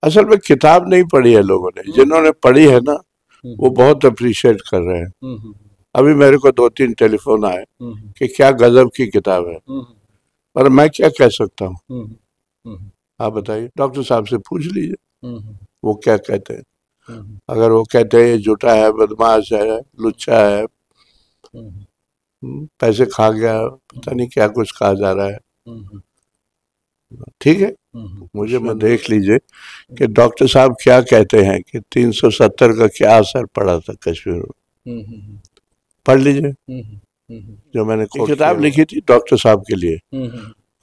असल में किताब नहीं पढ़ी है लोगों ने, जिन्होंने पढ़ी है ना वो बहुत अप्रिशिएट कर रहे हैं। अभी मेरे को 2-3 टेलीफोन आए कि क्या गजब की किताब है, पर मैं क्या कह सकता हूँ, आप बताइए। डॉक्टर साहब से पूछ लीजिए वो क्या कहते हैं। अगर वो कहते हैं ये झूठा है, बदमाश है, लुच्चा है, पैसे खा गया, पता नहीं क्या कुछ कहा जा रहा है, ठीक है, मुझे मैं देख लीजिए कि डॉक्टर साहब क्या कहते हैं कि 370 का क्या असर पड़ा था कश्मीर में। पढ़ लीजिए जो मैंने किताब लिखी थी डॉक्टर साहब के लिए,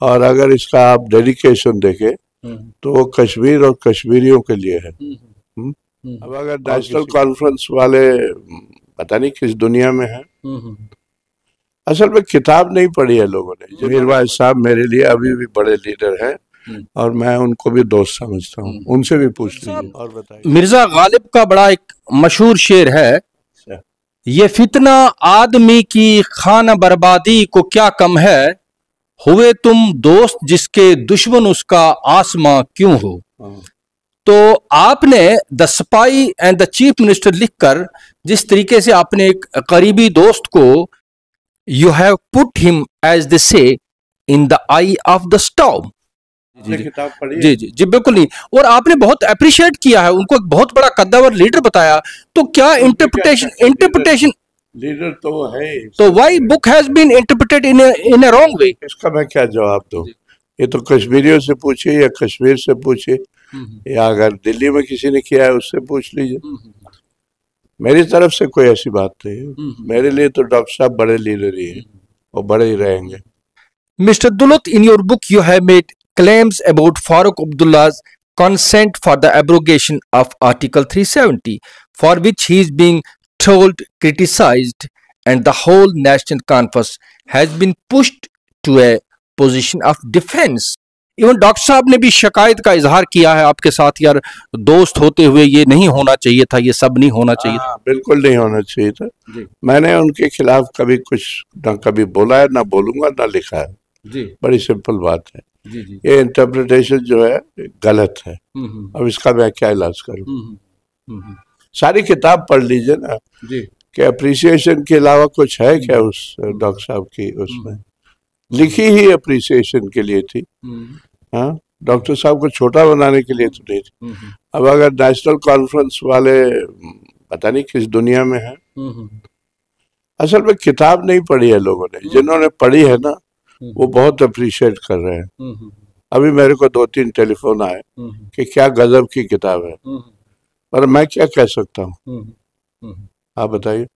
और अगर इसका आप डेडिकेशन देखें तो वो कश्मीर और कश्मीरियों के लिए है। अब अगर नेशनल कॉन्फ्रेंस वाले पता नहीं किस दुनिया में है, असल में किताब नहीं पढ़ी है लोगों ने। मीरवाइज साहब मेरे लिए अभी भी बड़े लीडर हैं और मैं उनको भी दोस्त समझता हूँ, उनसे भी पूछ लीजिए। और बताइए। मिर्जा गालिब का बड़ा एक मशहूर शेर है, ये फितना आदमी की खाना बर्बादी को क्या कम है, हुए तुम दोस्त जिसके दुश्मन उसका आसमां क्यों हो। तो आपने the spy and the chief minister लिखकर जिस तरीके से आपने एक करीबी दोस्त को you have put him as the से in the eye of the storm. किताब पढ़ी? जी जी जी बिल्कुल नहीं, और आपने बहुत अप्रिशिएट किया है उनको, एक बहुत बड़ा कद्दावर लीडर बताया। तो क्या इंटरप्रिटेशन लीडर तो वो है, तो why book has been interpreted in a wrong way. इसका मैं क्या जवाब दूं? ये तो कश्मीरियों से पूछिए या कश्मीर से पूछिए, या अगर दिल्ली में किसी ने किया है उससे पूछ लीजिए। मेरी तरफ से कोई ऐसी बात नहीं। मेरे लिए तो डॉक्टर साहब बड़े लीडर ही हैं और बड़े ही रहेंगे। Mr. Dulut, in your book you have made claims about Farooq Abdullah's consent for the abrogation of Article 370, for which he is being trolled, criticized, and the whole national conference has been pushed to a position of defense. Even doctor साहब ने भी शिकायत का इजहार किया है आपके साथ, यार दोस्त होते हुए ये नहीं होना चाहिए था, ये सब नहीं होना चाहिए था। बिल्कुल नहीं होना चाहिए था। मैंने उनके खिलाफ कभी कुछ ना कभी बोला है, ना बोलूंगा, ना लिखा है। जी, बड़ी सिंपल बात है। जी, जी। ये इंटरप्रिटेशन जो है गलत है। अब इसका मैं क्या इलाज करूं? सारी किताब पढ़ लीजिए ना जी, कि अप्रिसिएशन के अलावा कुछ है क्या उस डॉक्टर साहब की, उसमें लिखी ही अप्रिसिएशन के लिए थी। हाँ, डॉक्टर साहब को छोटा बनाने के लिए तो नहीं थी। अब अगर नेशनल कॉन्फ्रेंस वाले पता नहीं किस दुनिया में है, असल में किताब नहीं पढ़ी है लोगों ने, जिन्होंने पढ़ी है ना वो बहुत अप्रिशिएट कर रहे हैं। अभी मेरे को 2-3 टेलीफोन आए कि क्या गजब की किताब है, पर मैं क्या कह सकता हूँ, आप बताइए।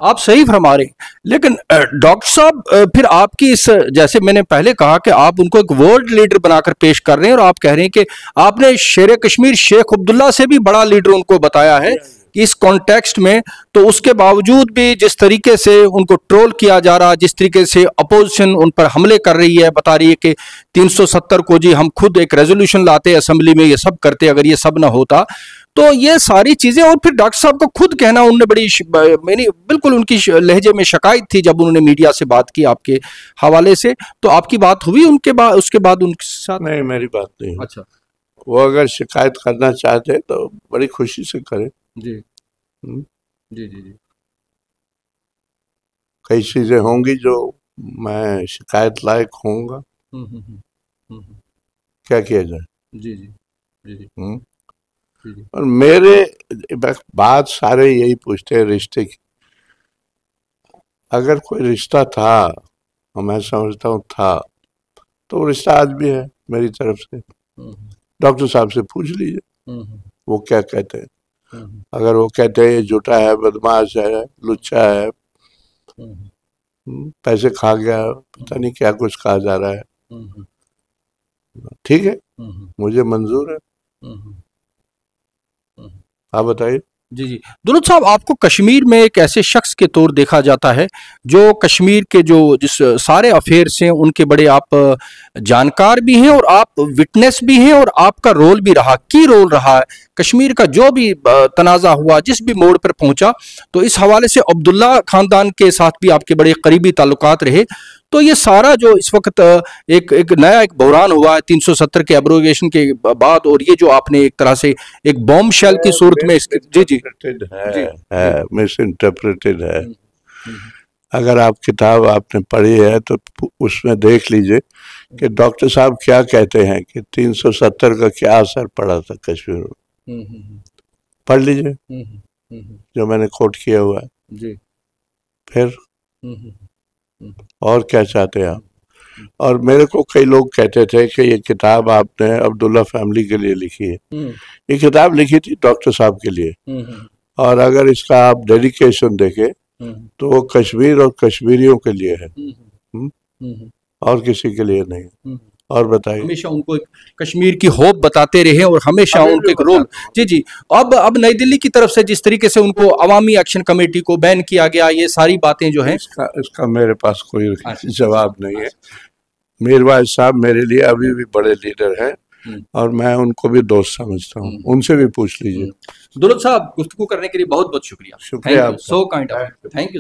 आप सही फरमा रहे, लेकिन डॉक्टर साहब फिर आपकी इस, जैसे मैंने पहले कहा कि आप उनको एक वर्ल्ड लीडर बनाकर पेश कर रहे हैं, और आप कह रहे हैं कि आपने शेर कश्मीर शेख अब्दुल्ला से भी बड़ा लीडर उनको बताया है इस कॉन्टेक्स्ट में। तो उसके बावजूद भी जिस तरीके से उनको ट्रोल किया जा रहा, जिस तरीके से अपोजिशन उन पर हमले कर रही है, बता रही है कि 370 को जी हम खुद एक रेजोल्यूशन लाते असेंबली में, ये सब करते अगर ये सब ना होता। तो ये सारी चीजें, और फिर डॉक्टर साहब को खुद कहना, उन्होंने बड़ी मैंने बिल्कुल उनकी लहजे में शिकायत थी जब उन्होंने मीडिया से बात की आपके हवाले से। तो आपकी बात हुई उनके बाद, उसके बाद उनके साथ? नहीं, मेरी बात नहीं। अच्छा, वो अगर शिकायत करना चाहते तो बड़ी खुशी से करें। जी जी जी जी। कई चीजें होंगी जो मैं शिकायत लायक होऊंगा, क्या किया जाए। जी जी जी जी। और मेरे बात सारे यही पूछते हैं रिश्ते की। अगर कोई रिश्ता था, और मैं समझता हूँ था, तो रिश्ता आज भी है मेरी तरफ से। डॉक्टर साहब से पूछ लीजिए वो क्या कहते हैं। अगर वो कहते हैं ये झूठा है, बदमाश है, लुच्चा है, पैसे खा गया, पता नहीं क्या कुछ कहा जा रहा है, ठीक है, मुझे मंजूर है। आप बताइए। जी जी। दुलत साहब, आपको कश्मीर में एक ऐसे शख्स के तौर देखा जाता है जो कश्मीर के जो जिस सारे अफेयर्स हैं उनके बड़े आप जानकार भी हैं, और आप विटनेस भी हैं, और आपका रोल भी रहा, की रोल रहा है कश्मीर का, जो भी तनाज़ा हुआ, जिस भी मोड़ पर पहुंचा। तो इस हवाले से अब्दुल्ला खानदान के साथ भी आपके बड़े करीबी ताल्लुकात रहे। तो ये सारा जो इस वक्त एक नया एक बहरान हुआ है 370 के एब्रोगेशन के बाद, और ये जो आपने एक तरह से एक बॉम्ब शेल की सूरत में जी है मिस इंटरप्रेटेड है। अगर आप किताब आपने पढ़ी है तो उसमें देख लीजिए कि डॉक्टर साहब क्या कहते हैं कि 370 का क्या असर पड़ा था कश्मीर में। पढ़ लीजिए जो मैंने कोट किया हुआ है जी। फिर और क्या चाहते हैं आप? और मेरे को कई लोग कहते थे कि ये किताब आपने अब्दुल्ला फैमिली के लिए लिखी है। ये किताब लिखी थी डॉक्टर साहब के लिए, और अगर इसका आप डेडिकेशन देखें तो वो कश्मीर और कश्मीरियों के लिए है, और किसी के लिए नहीं। और बताइए, हमेशा उनको एक कश्मीर की होप बताते रहे और हमेशा उनको एक रोल। जी। अब नई दिल्ली की तरफ से जिस तरीके से उनको अवामी एक्शन कमेटी को बैन किया गया, ये सारी बातें जो हैं, इसका मेरे पास कोई जवाब नहीं है। मीरवाइज साहब मेरे लिए अभी भी बड़े लीडर हैं और मैं उनको भी दोस्त समझता हूँ, उनसे भी पूछ लीजिए। दुलत साहब, गुफ्तगू करने के लिए बहुत बहुत शुक्रिया। शुक्रिया, so kind of, thank you.